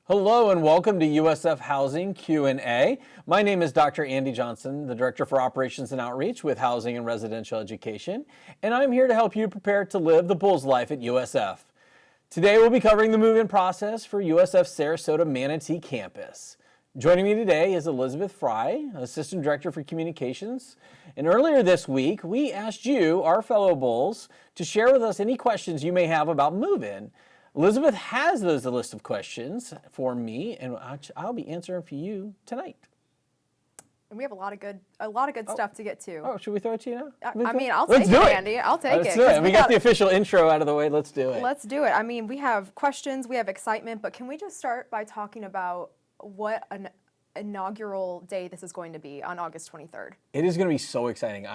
Hello and welcome to USF Housing Q&A. My name is Dr. Andy Johnson, the Director for Operations and Outreach with Housing and Residential Education, and I'm here to help you prepare to live the Bulls life at USF. Today we'll be covering the move-in process for USF Sarasota-Manatee campus. Joining me today is Elizabeth Fry, Assistant Director for Communications. And earlier this week, we asked you, our fellow Bulls, to share with us any questions you may have about move-in. Elizabeth has those list of questions for me, and I'll be answering for you tonight. And we have a lot of good stuff to get to. Oh, should we throw it to you now? I'll take it, Andy. I'll take it. Let's do it. We got the official intro out of the way. Let's do it. Let's do it. I mean, we have questions, we have excitement, but can we just start by talking about what an inaugural day this is going to be on August 23rd? It is going to be so exciting.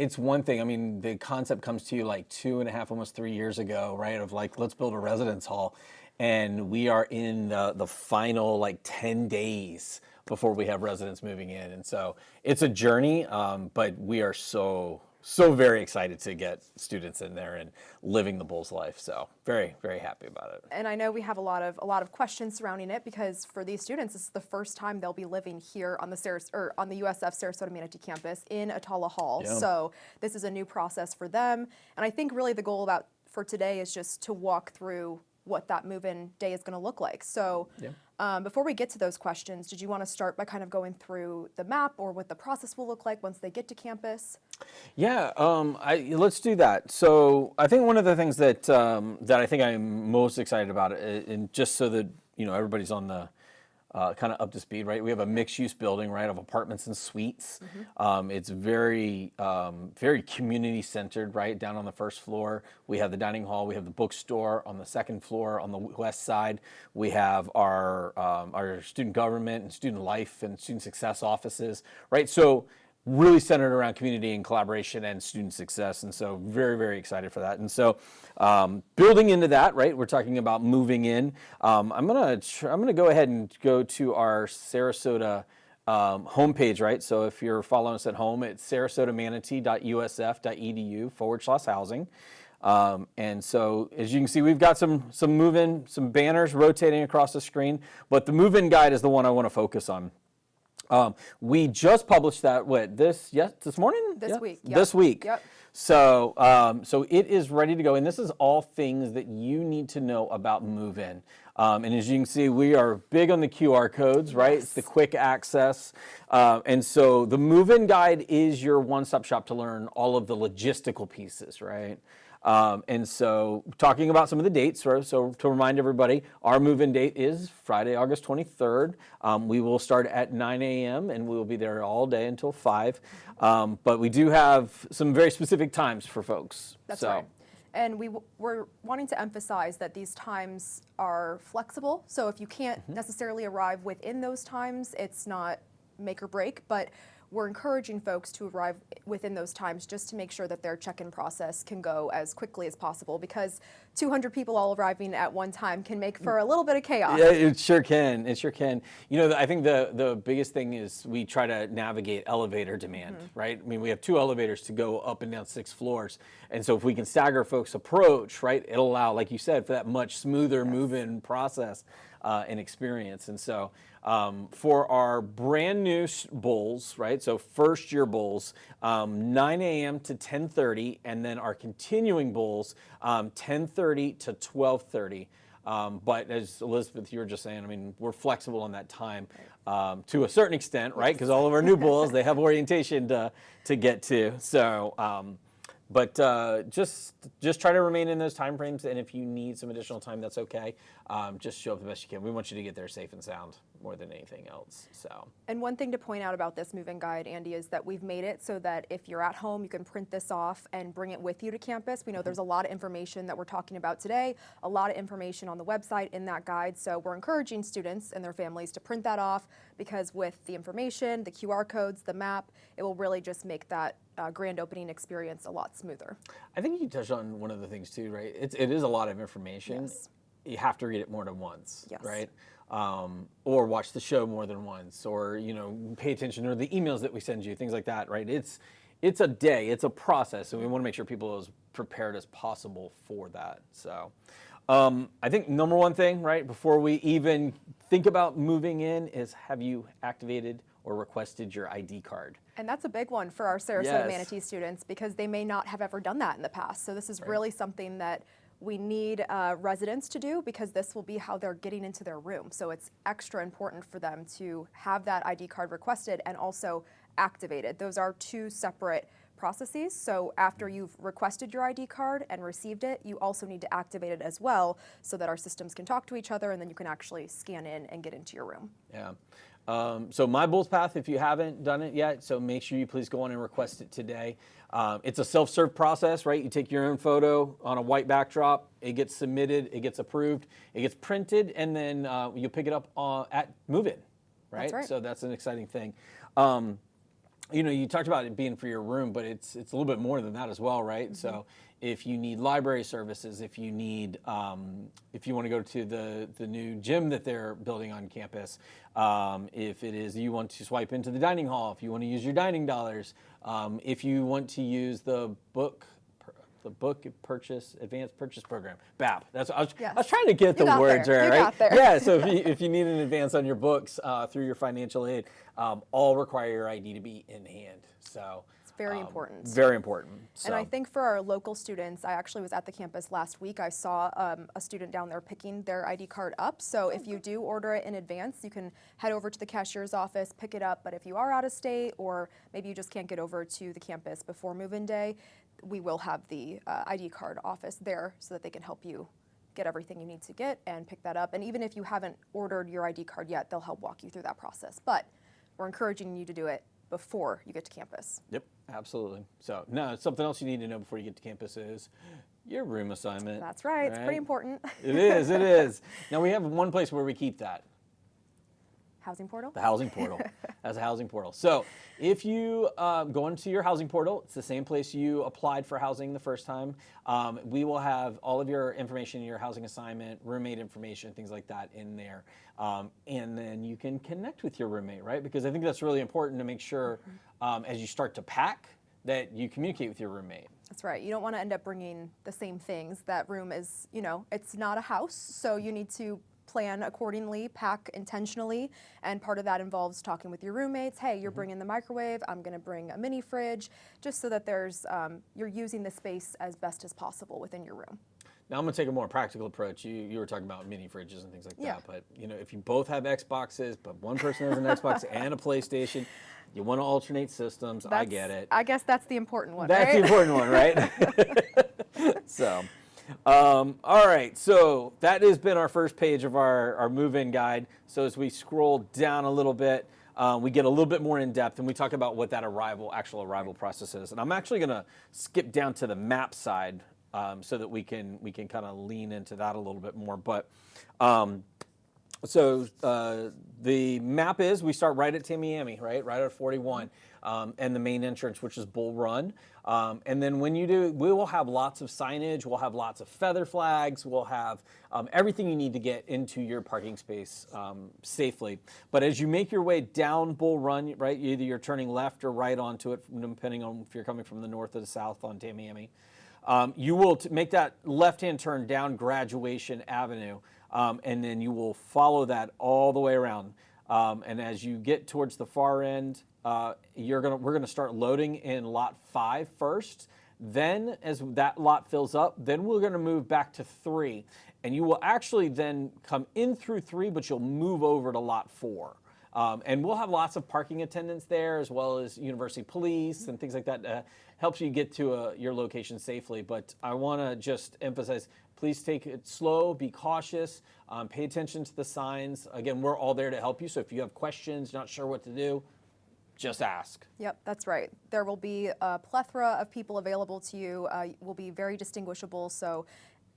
It's one thing. I mean, the concept comes to you like 2.5, almost 3 years ago, right? Of like, let's build a residence hall. And we are in the final 10 days before we have residents moving in. And so it's a journey, but we are so very excited to get students in there and living the Bulls life. So very, very happy about it. And I know we have a lot of questions surrounding it because for these students, this is the first time they'll be living here on the USF Sarasota-Manatee campus in Atala Hall. Yeah. So this is a new process for them. And I think really the goal for today is just to walk through what that move-in day is going to look like. So before we get to those questions, did you want to start by kind of going through the map or what the process will look like once they get to campus? Yeah, let's do that. So I think one of the things that I think I'm most excited about, and just so that everybody's on the kind of up to speed, right? We have a mixed-use building, right, of apartments and suites. Mm-hmm. It's very community-centered, right, down on the first floor. We have the dining hall. We have the bookstore on the second floor. On the west side, we have our student government and student life and student success offices, right? So really centered around community and collaboration and student success, and so very, very excited for that. And so building into that, right, we're talking about moving in. I'm gonna go ahead and go to our Sarasota homepage, right? So if you're following us at home, it's sarasotamanatee.usf.edu/housing. And so as you can see, we've got some move-in, some banners rotating across the screen, but the move-in guide is the one I want to focus on. We just published that this morning? This week. Yep. This week. Yep. So it is ready to go, and this is all things that you need to know about move-in. And as you can see, we are big on the QR codes, right? Yes. It's the quick access. And so the move-in guide is your one-stop shop to learn all of the logistical pieces, right? And so talking about some of the dates, right? So to remind everybody, our move-in date is Friday, August 23rd. We will start at 9 a.m. and we will be there all day until 5. But we do have some very specific times for folks. That's right. And we're wanting to emphasize that these times are flexible. So if you can't necessarily arrive within those times, it's not make or break, but we're encouraging folks to arrive within those times just to make sure that their check-in process can go as quickly as possible, because 200 people all arriving at one time can make for a little bit of chaos. Yeah, it sure can. It sure can. I think the biggest thing is we try to navigate elevator demand, right? I mean, we have 2 elevators to go up and down 6 floors. And so if we can stagger folks' approach, right, it'll allow, like you said, for that much smoother move-in process and experience. And so for our brand new Bulls, right, so first year Bulls, 9 a.m. to 10:30, and then our continuing Bulls, 10:30 to 12:30. But as Elizabeth, you were just saying, I mean, we're flexible on that time to a certain extent, right? Because all of our new Bulls, they have orientation to get to. So, but just try to remain in those time frames, and if you need some additional time, that's okay. Just show up the best you can. We want you to get there safe and sound more than anything else. So. And one thing to point out about this move-in guide, Andy, is that we've made it so that if you're at home, you can print this off and bring it with you to campus. We know there's a lot of information that we're talking about today, a lot of information on the website in that guide. So we're encouraging students and their families to print that off, because with the information, the QR codes, the map, it will really just make that grand opening experience a lot smoother. I think you touched on one of the things too, right? It is a lot of information. Yes. You have to read it more than once, yes. right? Or watch the show more than once, or pay attention to the emails that we send you, things like that, right? It's a day, it's a process, and we want to make sure people prepared as possible for that. So I think number one thing, right, before we even think about moving in is, have you activated or requested your ID card? And that's a big one for our Sarasota-Manatee students because they may not have ever done that in the past. So this is really something that we need residents to do because this will be how they're getting into their room. So it's extra important for them to have that ID card requested and also activated. Those are two separate processes. So after you've requested your ID card and received it, you also need to activate it as well so that our systems can talk to each other and then you can actually scan in and get into your room. Yeah. So My Bulls Path, if you haven't done it yet, so make sure you please go on and request it today. It's a self-serve process, right? You take your own photo on a white backdrop, it gets submitted, it gets approved, it gets printed, and then you pick it up at move-in, right? That's right. So that's an exciting thing. You know, you talked about it being for your room, but it's a little bit more than that as well, right? So if you need library services, if you need, if you want to go to the new gym that they're building on campus, if it is you want to swipe into the dining hall, if you want to use your dining dollars, if you want to use the book purchase, advanced purchase program, BAP. That's I was trying to get the words right. Got there. Yeah. So if you need an advance on your books through your financial aid, all require your ID to be in hand. So it's very important. Very important. So. And I think for our local students, I actually was at the campus last week. I saw a student down there picking their ID card up. So if you do order it in advance, you can head over to the cashier's office, pick it up. But if you are out of state or maybe you just can't get over to the campus before move-in day, we will have the ID card office there so that they can help you get everything you need to get and pick that up. And even if you haven't ordered your ID card yet, they'll help walk you through that process. But we're encouraging you to do it before you get to campus. Yep, absolutely. So now something else you need to know before you get to campus is your room assignment. That's right. It's pretty important. It is. It is. Now we have one place where we keep that. Housing portal? The housing portal. As a housing portal. So if you go into your housing portal, it's the same place you applied for housing the first time. We will have all of your information, your housing assignment, roommate information, things like that in there. And then you can connect with your roommate, right? Because I think that's really important to make sure as you start to pack that you communicate with your roommate. That's right. You don't want to end up bringing the same things. That room is, you know, it's not a house, so you need to plan accordingly, pack intentionally, and part of that involves talking with your roommates. Hey, you're bringing the microwave, I'm going to bring a mini fridge, just so that there's you're using the space as best as possible within your room. Now I'm going to take a more practical approach. You were talking about mini fridges and things like that, but you know, if you both have Xboxes, but one person has an Xbox and a PlayStation, you want to alternate systems. I get it. I guess that's the important one. That's right? the important one, right? So. All right, so that has been our first page of our move-in guide. So as we scroll down a little bit, we get a little bit more in depth and we talk about what that actual arrival process is. And I'm actually going to skip down to the map side so that we can kind of lean into that a little bit more. But so the map is we start right at Tamiami, right at 41, and the main entrance, which is Bull Run. And then when you do, we will have lots of signage, we'll have lots of feather flags, we'll have everything you need to get into your parking space safely. But as you make your way down Bull Run, right, either you're turning left or right onto it, depending on if you're coming from the north or the south on Tamiami. You will make that left-hand turn down Graduation Avenue, and then you will follow that all the way around. And as you get towards the far end, we're gonna start loading in lot 5 first. Then, as that lot fills up, then we're gonna move back to 3, and you will actually then come in through 3, but you'll move over to lot 4. And we'll have lots of parking attendants there, as well as university police and things like that. Helps you get to your location safely. But I want to just emphasize, please take it slow, be cautious, pay attention to the signs. Again, we're all there to help you. So if you have questions, not sure what to do, just ask. Yep, that's right. There will be a plethora of people available to you. Will be very distinguishable. So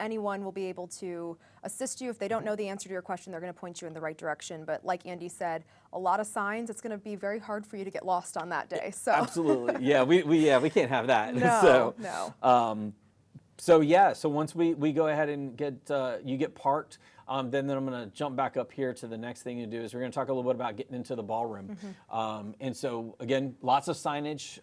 anyone will be able to assist you. If they don't know the answer to your question, they're going to point you in the right direction. But like Andy said, a lot of signs, it's going to be very hard for you to get lost on that day. So Absolutely. Yeah, we can't have that. No, no. So once we go ahead and you get parked, then I'm going to jump back up here to the next thing to do is we're going to talk a little bit about getting into the ballroom. And so again, lots of signage.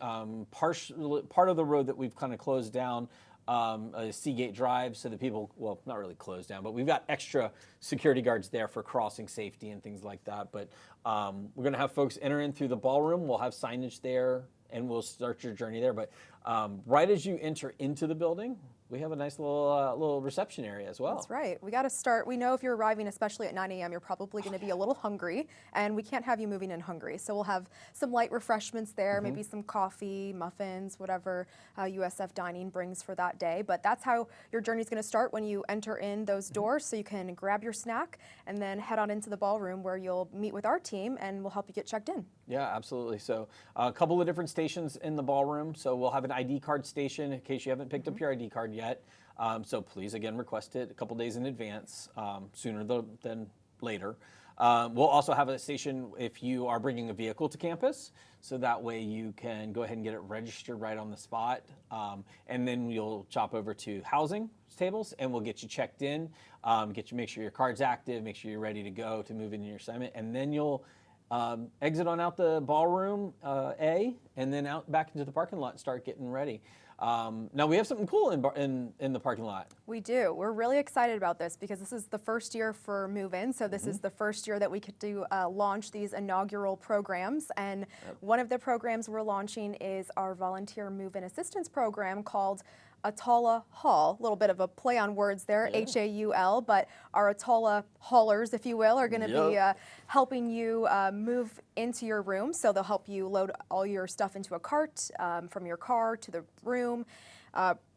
Part of the road that we've kind of closed down a Seagate Drive, so that people, well, not really closed down, but we've got extra security guards there for crossing safety and things like that. But we're going to have folks enter in through the ballroom. We'll have signage there, and we'll start your journey there. But right as you enter into the building, we have a nice little reception area as well. That's right. We got to start. We know if you're arriving, especially at 9 a.m., you're probably going to be a little hungry, and we can't have you moving in hungry. So we'll have some light refreshments there, maybe some coffee, muffins, whatever USF Dining brings for that day. But that's how your journey's going to start when you enter in those doors. So you can grab your snack and then head on into the ballroom where you'll meet with our team, and we'll help you get checked in. Yeah, absolutely. So a couple of different stations in the ballroom. So we'll have an ID card station in case you haven't picked up your ID card yet. So please, again, request it a couple days in advance, sooner than later. We'll also have a station if you are bringing a vehicle to campus, so that way you can go ahead and get it registered right on the spot. And then you'll chop over to housing tables, and we'll get you checked in, make sure your card's active, make sure you're ready to go to move into your assignment, and then you'll exit on out the ballroom A, and then out back into the parking lot and start getting ready. Now we have something cool in the parking lot. We do. We're really excited about this because this is the first year for move-in. So this is the first year that we could do launch these inaugural programs. And one of the programs we're launching is our volunteer move-in assistance program called Atala Hall. A little bit of a play on words there, H-A-U-L, but our Atala haulers, if you will, are going to be helping you move into your room. So they'll help you load all your stuff into a cart, from your car to the room.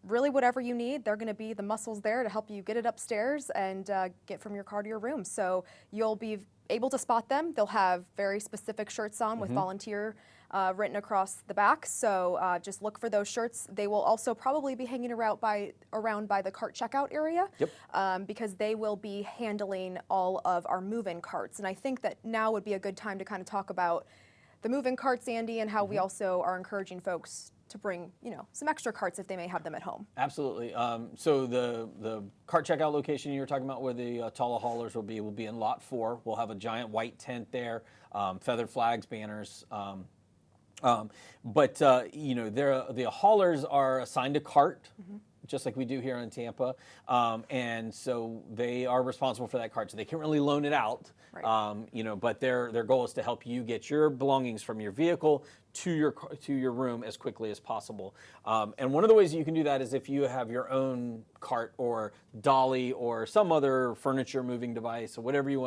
Really whatever you need, they're going to be the muscles there to help you get it upstairs and get from your car to your room. So you'll be able to spot them. They'll have very specific shirts on with volunteer written across the back. So just look for those shirts. They will also probably be hanging around by the cart checkout area because they will be handling all of our move-in carts. And I think that now would be a good time to kind of talk about the move-in carts, Andy, and how we also are encouraging folks to bring, some extra carts if they may have them at home. Absolutely. So the cart checkout location you were talking about where the Tala haulers will be in lot 4. We'll have a giant white tent there, feathered flags, banners. But the haulers are assigned a cart, just like we do here in Tampa, and so they are responsible for that cart. So they can't really loan it out, but their goal is to help you get your belongings from your vehicle to your room as quickly as possible. And one of the ways you can do that is if you have your own cart or dolly or some other furniture moving device or whatever you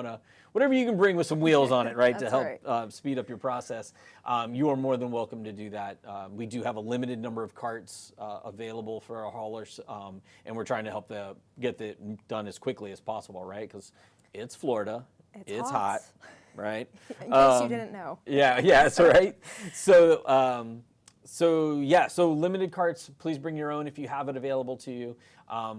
can bring with some wheels on it, right, to help speed up your process. You are more than welcome to do that. We do have a limited number of carts available for our haulers, and we're trying to help get it done as quickly as possible, right? Because it's Florida, it's hot. Right. In case you didn't know. Yeah, that's right. So limited carts. Please bring your own if you have it available to you.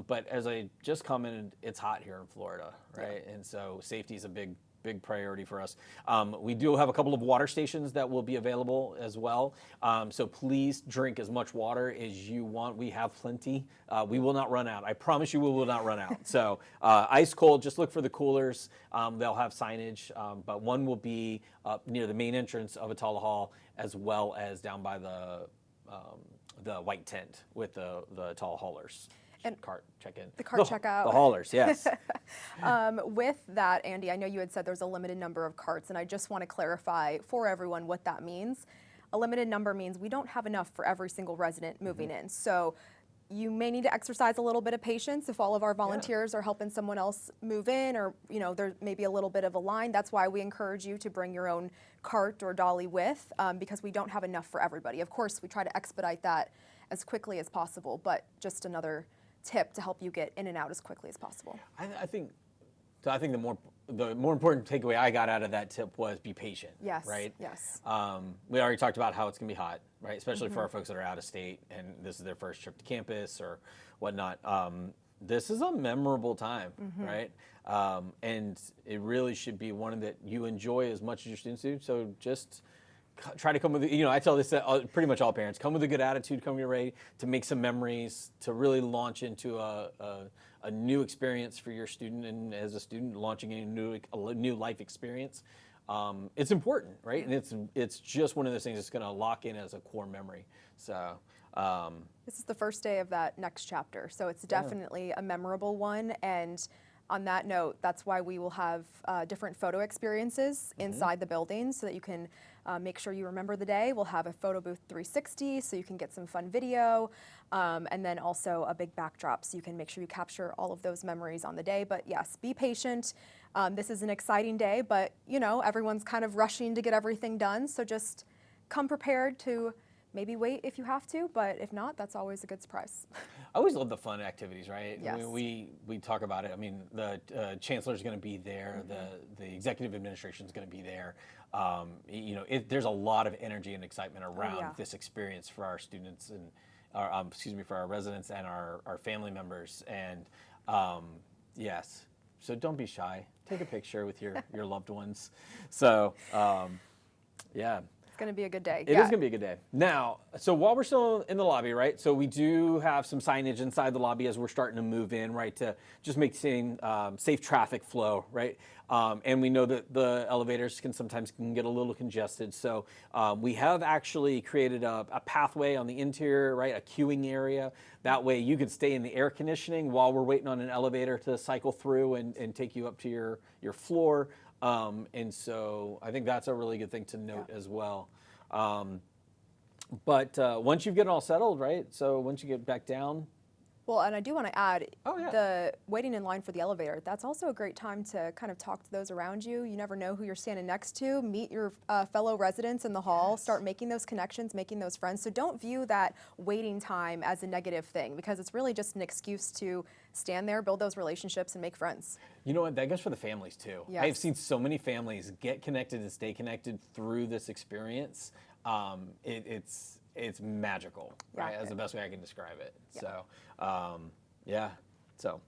But as I just commented, it's hot here in Florida, right? And so safety is a big priority for us. We do have a couple of water stations that will be available as well. So please drink as much water as you want. We have plenty. We will not run out. I promise you we will not run out. So ice cold, just look for the coolers. They'll have signage, but one will be up near the main entrance of Atala Hall as well as down by the white tent with the Atala haulers. And cart check-in. The cart checkout. The haulers, yes. With that, Andy, I know you had said there's a limited number of carts, and I just want to clarify for everyone what that means. A limited number means we don't have enough for every single resident moving in. So you may need to exercise a little bit of patience if all of our volunteers are helping someone else move in, or there may be a little bit of a line. That's why we encourage you to bring your own cart or dolly with, because we don't have enough for everybody. Of course, we try to expedite that as quickly as possible, but just another tip to help you get in and out as quickly as possible. I think the more important takeaway I got out of that tip was be patient. Yes. Right. Yes. We already talked about how it's gonna be hot, right? Especially for our folks that are out of state and this is their first trip to campus or whatnot. This is a memorable time, right? And it really should be one that you enjoy as much as your students do. So just try to come with, I tell this to pretty much all parents, come with a good attitude, come here ready to make some memories, to really launch into a new experience for your student, and as a student launching a new life experience. It's important, right? And it's just one of those things that's gonna lock in as a core memory. So This is the first day of that next chapter, so it's definitely a memorable one. And on that note, that's why we will have different photo experiences inside the building so that you can make sure you remember the day. We'll have a photo booth 360 so you can get some fun video, and then also a big backdrop so you can make sure you capture all of those memories on the day. But yes, be patient. This is an exciting day, but you know, everyone's kind of rushing to get everything done, so just come prepared to maybe wait if you have to, but if not, that's always a good surprise. I always love the fun activities, right? Yes. I mean, we talk about it. I mean, the chancellor's going to be there. The executive administration is going to be there. You know, there's a lot of energy and excitement around this experience for our students and, for our residents and our family members. And yes, so don't be shy. Take a picture with your loved ones. So yeah. It's going to be a good day. It is going to be a good day. Now, so while we're still in the lobby, right, so we do have some signage inside the lobby as we're starting to move in, right, to just make safe traffic flow, right? And we know that the elevators can sometimes get a little congested. So we have actually created a pathway on the interior, right, a queuing area. That way you can stay in the air conditioning while we're waiting on an elevator to cycle through and take you up to your floor. And so I think that's a really good thing to note as well. But once you get it all settled, right? So once you get back down. Well, and I do want to add, the waiting in line for the elevator, that's also a great time to kind of talk to those around you. You never know who you're standing next to. Meet your fellow residents in the hall. Start making those connections, making those friends. So don't view that waiting time as a negative thing, because it's really just an excuse to stand there, build those relationships, and make friends. You know what? That goes for the families too. Yes. I've seen so many families get connected and stay connected through this experience. It's magical, right? That's the best way I can describe it. Yeah. So,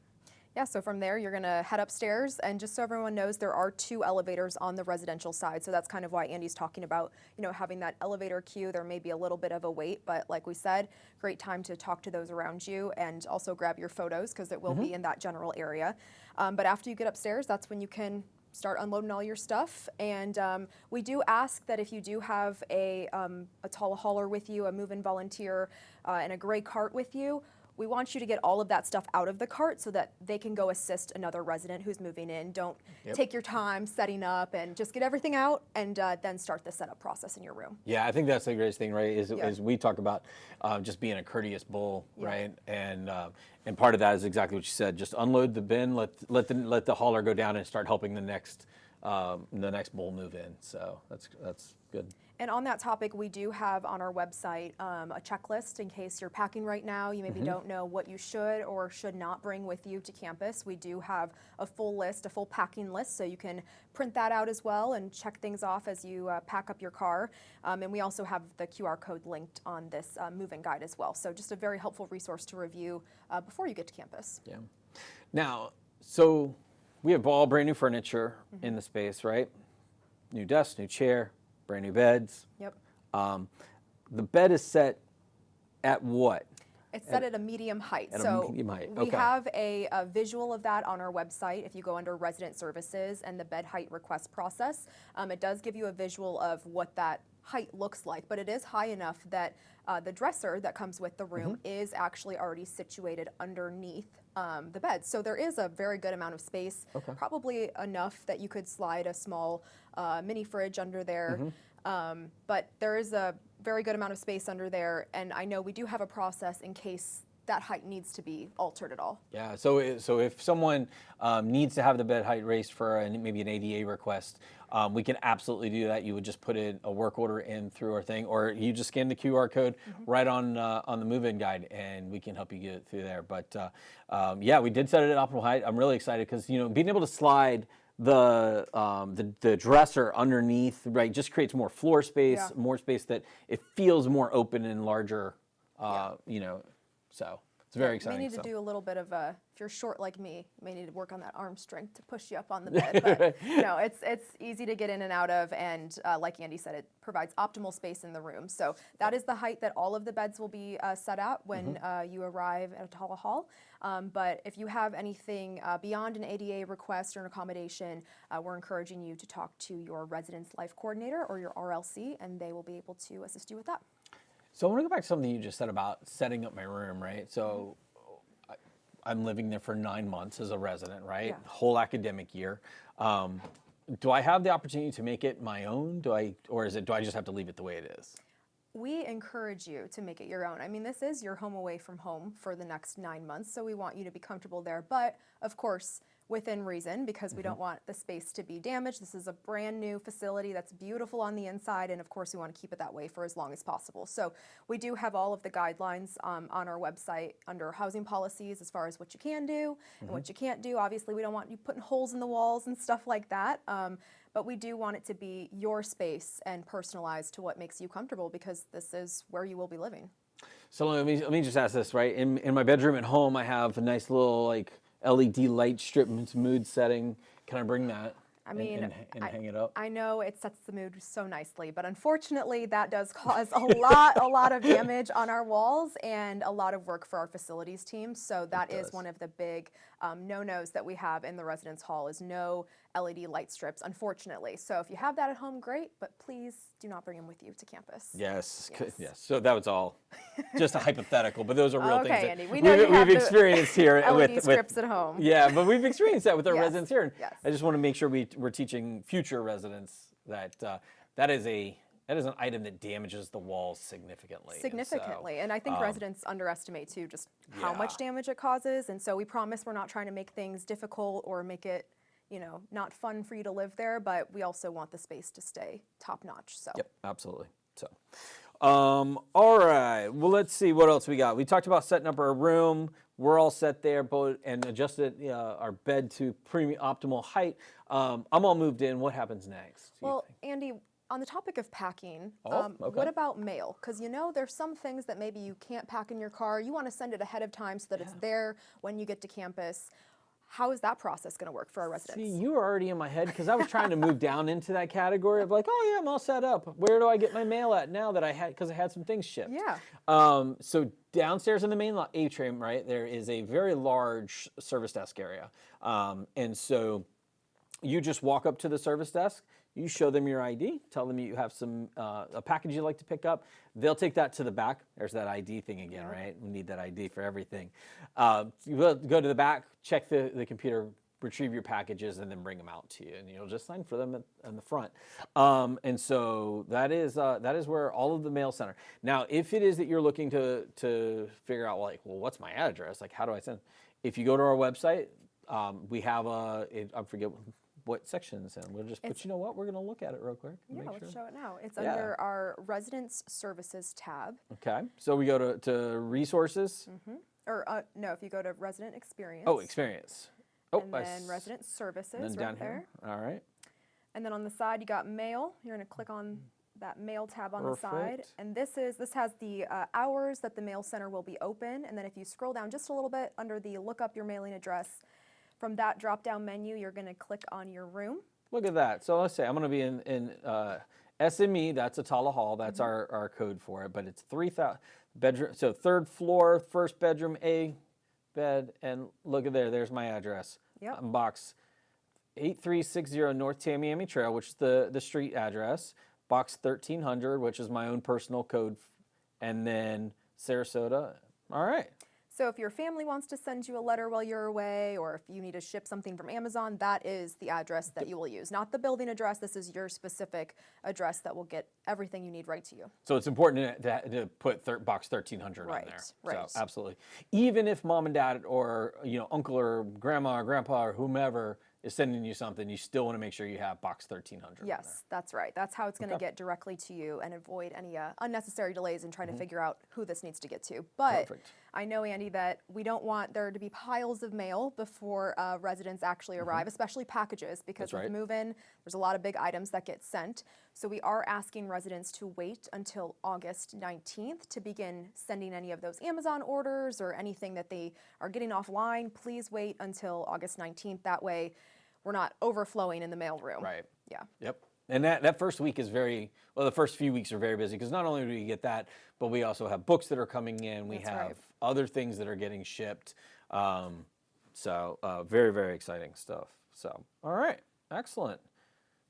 so from there, you're going to head upstairs, and just so everyone knows, there are 2 elevators on the residential side, so that's kind of why Andy's talking about, you know, having that elevator queue. There may be a little bit of a wait, but like we said, great time to talk to those around you and also grab your photos, because it will be in that general area. But after you get upstairs, that's when you can start unloading all your stuff. And we do ask that if you do have a tall hauler with you, a move-in volunteer, and a gray cart with you, we want you to get all of that stuff out of the cart so that they can go assist another resident who's moving in. Don't take your time setting up, and just get everything out and then start the setup process in your room. Yeah, I think that's the greatest thing, right? Is we talk about just being a courteous bull, right? And part of that is exactly what you said. Just unload the bin, let the hauler go down and start helping the next bull move in. So that's good. And on that topic, we do have on our website a checklist in case you're packing right now. You maybe don't know what you should or should not bring with you to campus. We do have a full packing list, so you can print that out as well and check things off as you pack up your car. And we also have the QR code linked on this move-in guide as well. So just a very helpful resource to review before you get to campus. Yeah. Now, so we have all brand new furniture in the space, right? New desk, new chair. Brand new beds. Yep. The bed is set at what? It's set at a medium height. At so a medium height. We have a visual of that on our website. If you go under resident services and the bed height request process, it does give you a visual of what that height looks like, but it is high enough that the dresser that comes with the room is actually already situated underneath the bed. So there is a very good amount of space, probably enough that you could slide a small mini fridge under there. But there is a very good amount of space under there, and I know we do have a process in case that height needs to be altered at all. Yeah, so if someone needs to have the bed height raised for maybe an ADA request, we can absolutely do that. You would just put in a work order in through our thing, or you just scan the QR code right on the move-in guide, and we can help you get it through there. But yeah, we did set it at optimal height. I'm really excited because being able to slide the dresser underneath, right, just creates more floor space, more space that it feels more open and larger, so it's very exciting. You may need to do a little bit of if you're short like me, you may need to work on that arm strength to push you up on the bed. But it's easy to get in and out of, and like Andy said, it provides optimal space in the room. So that is the height that all of the beds will be set at when you arrive at Ottawa Hall. But if you have anything beyond an ADA request or an accommodation, we're encouraging you to talk to your residence life coordinator or your RLC, and they will be able to assist you with that. So I want to go back to something you just said about setting up my room, right? So I'm living there for 9 months as a resident, right? Yeah. Whole academic year. Do I have the opportunity to make it my own? Do I just have to leave it the way it is? We encourage you to make it your own. I mean, this is your home away from home for the next 9 months, so we want you to be comfortable there. But of course, within reason, because we don't want the space to be damaged. This is a brand new facility that's beautiful on the inside, and of course we want to keep it that way for as long as possible. So we do have all of the guidelines on our website under housing policies as far as what you can do and what you can't do. Obviously, we don't want you putting holes in the walls and stuff like that. But we do want it to be your space and personalized to what makes you comfortable, because this is where you will be living. So let me just ask this, right? In my bedroom at home, I have a nice little like LED light strip mood setting. Can I bring that? I mean, and hang it up? I know it sets the mood so nicely, but unfortunately that does cause a lot of damage on our walls and a lot of work for our facilities team. So that is one of the big no-nos that we have in the residence hall, is no LED light strips, unfortunately. So if you have that at home, great, but please do not bring them with you to campus. Yes. So that was all just a hypothetical, but those are real things that Andy, we know we've experienced here LED strips at home. Yeah, but we've experienced that with our Yes, residents here. And yes. I just want to make sure we're teaching future residents that that is an item that damages the walls significantly. Significantly, and I think residents underestimate too just how much damage it causes. And so we promise we're not trying to make things difficult or make it, not fun for you to live there, but we also want the space to stay top notch. So. Yep, absolutely. So, all right. Well, let's see what else we got. We talked about setting up our room. We're all set there, and adjusted our bed to premium optimal height. I'm all moved in. What happens next? Well, Andy, on the topic of packing, okay. what about mail? Because there's some things that maybe you can't pack in your car. You want to send it ahead of time so that it's there when you get to campus. How is that process going to work for our residents? See, you were already in my head, because I was trying to move down into that category of like, oh yeah, I'm all set up. Where do I get my mail at now that because I had some things shipped? Yeah. So downstairs in the main atrium, right, there is a very large service desk area. And so you just walk up to the service desk, you show them your ID, tell them you have a package you'd like to pick up. They'll take that to the back. There's that ID thing again, right? We need that ID for everything. You will go to the back, check the computer, retrieve your packages, and then bring them out to you, and you'll just sign for them in the front. And so that is where all of the mail center. Now, if it is that you're looking to figure out like, well, what's my address? Like, how do I send? If you go to our website, we have I forget what section it's in. We'll just, but you know what? We're going to look at it real quick. Yeah, let's show it now. It's under our Residence Services tab. Okay, so we go to Resources. Or no, if you go to Resident Experience. Oh, Experience. Oh, and then Resident Services and then right down there. Here. All right. And then on the side, you got Mail. You're going to click on that Mail tab on the side. And this has the hours that the mail center will be open. And then if you scroll down just a little bit under the Look Up Your Mailing Address, from that drop-down menu, you're going to click on your room. Look at that. So let's say I'm going to be in SME. That's Atala Hall. That's our code for it. But it's 3,000 bedroom. So 3rd floor, 1st bedroom, A bed. And look at there. There's my address. Yep. Box 8360 North Tamiami Trail, which is the street address. Box 1300, which is my own personal code. And then Sarasota. All right. So if your family wants to send you a letter while you're away, or if you need to ship something from Amazon, that is the address that you will use. Not the building address. This is your specific address that will get everything you need right to you. So it's important to put box 1300 on there. Right. So absolutely. Even if mom and dad or uncle or grandma or grandpa or whomever is sending you something, you still want to make sure you have box 1300. Yes, that's right. That's how it's going to get directly to you and avoid any unnecessary delays in trying to figure out who this needs to get to. But Perfect. I know, Andy, that we don't want there to be piles of mail before residents actually arrive, especially packages, because with move-in, there's a lot of big items that get sent. So we are asking residents to wait until August 19th to begin sending any of those Amazon orders or anything that they are getting offline. Please wait until August 19th. That way we're not overflowing in the mailroom. Right. Yeah. Yep. And that first week is the first few weeks are very busy, because not only do we get that, but we also have books that are coming in. We have other things that are getting shipped. So very, very exciting stuff. So, all right. Excellent.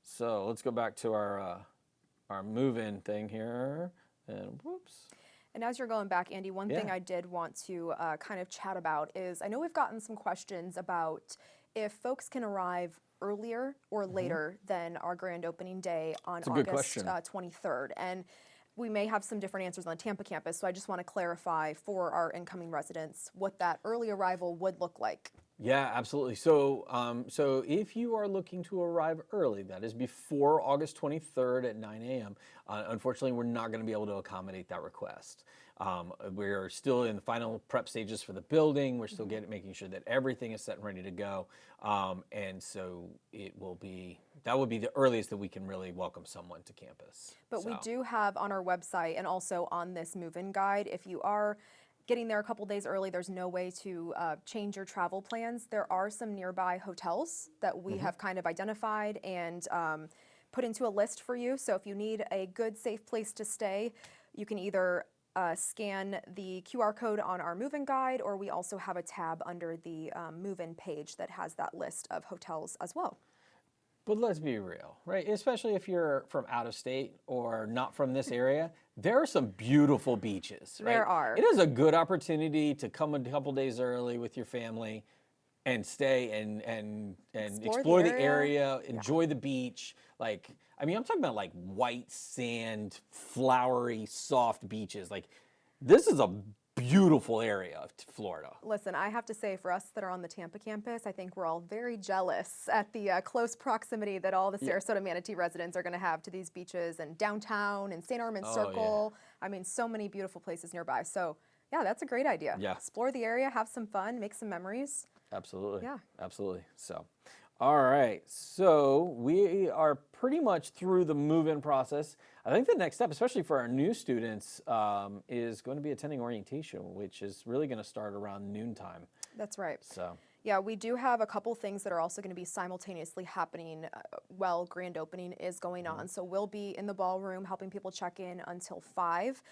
So let's go back to our move-in thing here. And whoops. And as you're going back, Andy, one thing I did want to kind of chat about is I know we've gotten some questions about if folks can arrive earlier or later than our grand opening day on August 23rd. And we may have some different answers on the Tampa campus, so I just want to clarify for our incoming residents what that early arrival would look like. Yeah, absolutely. So, so if you are looking to arrive early, that is before August 23rd at 9 a.m., unfortunately, we're not going to be able to accommodate that request. We're still in the final prep stages for the building. We're still making sure that everything is set and ready to go. And so that will be the earliest that we can really welcome someone to campus. But we do have on our website and also on this move-in guide, if you are getting there a couple days early, there's no way to change your travel plans. There are some nearby hotels that we have kind of identified and put into a list for you. So if you need a good, safe place to stay, you can either scan the QR code on our move-in guide, or we also have a tab under the move-in page that has that list of hotels as well. But let's be real, right? Especially if you're from out of state or not from this area, there are some beautiful beaches, right? There are. It is a good opportunity to come a couple days early with your family and stay and explore the area, enjoy the beach. Like, I mean, I'm talking about like white sand, flowery, soft beaches. Like, this is a beautiful area of Florida. Listen, I have to say, for us that are on the Tampa campus, I think we're all very jealous at the close proximity that all the Sarasota-Manatee residents are going to have to these beaches and downtown and St. Armand's Circle. I mean, so many beautiful places nearby. So, yeah, that's a great idea. Yeah. Explore the area, have some fun, make some memories. Absolutely. Yeah. Absolutely. So, all right. So we are pretty much through the move-in process. I think the next step, especially for our new students, is going to be attending orientation, which is really going to start around noontime. That's right. So. Yeah, we do have a couple things that are also going to be simultaneously happening while grand opening is going on. So we'll be in the ballroom helping people check in until 5.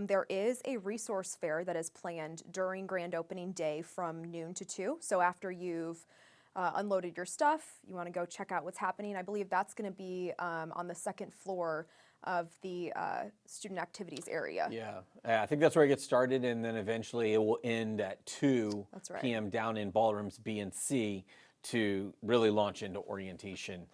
There is a resource fair that is planned during grand opening day from noon to 2. So after you've unloaded your stuff, you want to go check out what's happening. I believe that's going to be on the second floor of the student activities area. Yeah, I think that's where it gets started, and then eventually it will end at 2 p.m. down in ballrooms B and C to really launch into orientation.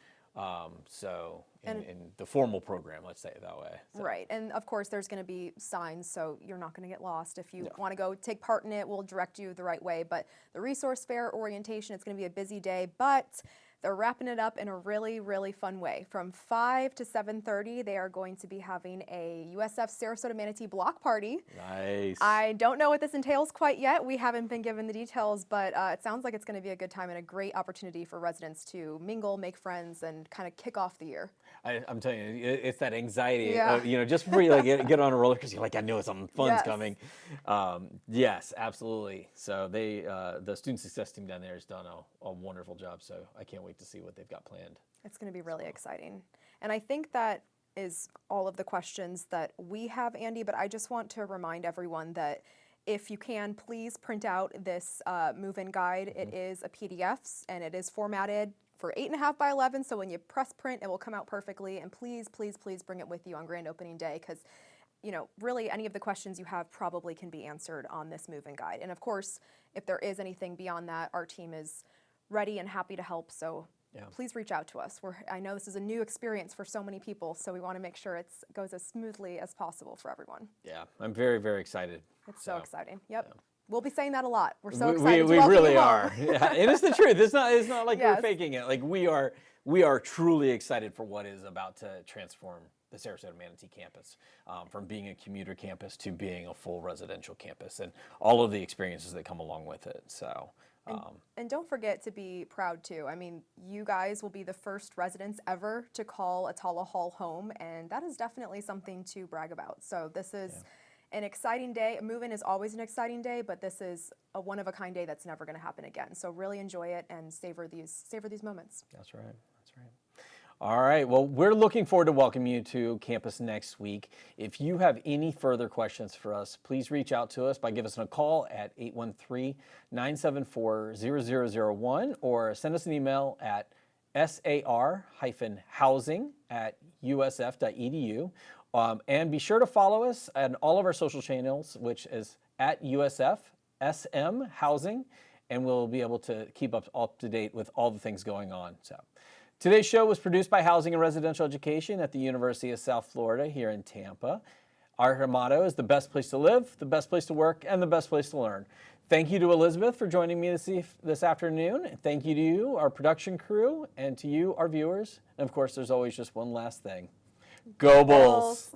In the formal program, let's say it that way. So. Right, and of course there's going to be signs, so you're not going to get lost. If you want to go take part in it, we'll direct you the right way. But the resource fair orientation, it's going to be a busy day, but they're wrapping it up in a really, really fun way. From 5 to 7:30, they are going to be having a USF Sarasota-Manatee block party. Nice. I don't know what this entails quite yet. We haven't been given the details, but it sounds like it's going to be a good time and a great opportunity for residents to mingle, make friends, and kind of kick off the year. I'm telling you, it's that anxiety, just before you like get on a roller coaster, you're like, I know something fun's coming. Yes, absolutely. So the student success team down there has done a wonderful job. So I can't wait to see what they've got planned. It's going to be really exciting. And I think that is all of the questions that we have, Andy, but I just want to remind everyone that if you can, please print out this move-in guide. It is a PDF and it is formatted for 8.5 by 11. So when you press print, it will come out perfectly. And please, please, please bring it with you on grand opening day, because really any of the questions you have probably can be answered on this move-in guide. And of course, if there is anything beyond that, our team is ready and happy to help. So please reach out to us. I know this is a new experience for so many people, so we want to make sure it goes as smoothly as possible for everyone. Yeah, I'm very, very excited. It's so exciting. Yep. Yeah. We'll be saying that a lot. We're so excited. We really are. Yeah, and it's the truth. It's not like we're faking it. Like we are truly excited for what is about to transform the Sarasota-Manatee campus, from being a commuter campus to being a full residential campus, and all of the experiences that come along with it. So. And don't forget to be proud too. I mean, you guys will be the first residents ever to call Atala Hall home, and that is definitely something to brag about. So this is an exciting day. A move-in is always an exciting day, but this is a one-of-a-kind day that's never going to happen again. So really enjoy it and savor these moments. That's right. That's right. All right. Well, we're looking forward to welcoming you to campus next week. If you have any further questions for us, please reach out to us by giving us a call at 813-974-0001 or send us an email at sar-housing@usf.edu, And be sure to follow us on all of our social channels, which is at USF SM Housing, and we'll be able to keep up to date with all the things going on. So, today's show was produced by Housing and Residential Education at the University of South Florida here in Tampa. Our motto is the best place to live, the best place to work, and the best place to learn. Thank you to Elizabeth for joining me this afternoon. Thank you to you, our production crew, and to you, our viewers. And of course, there's always just one last thing. Go Bulls!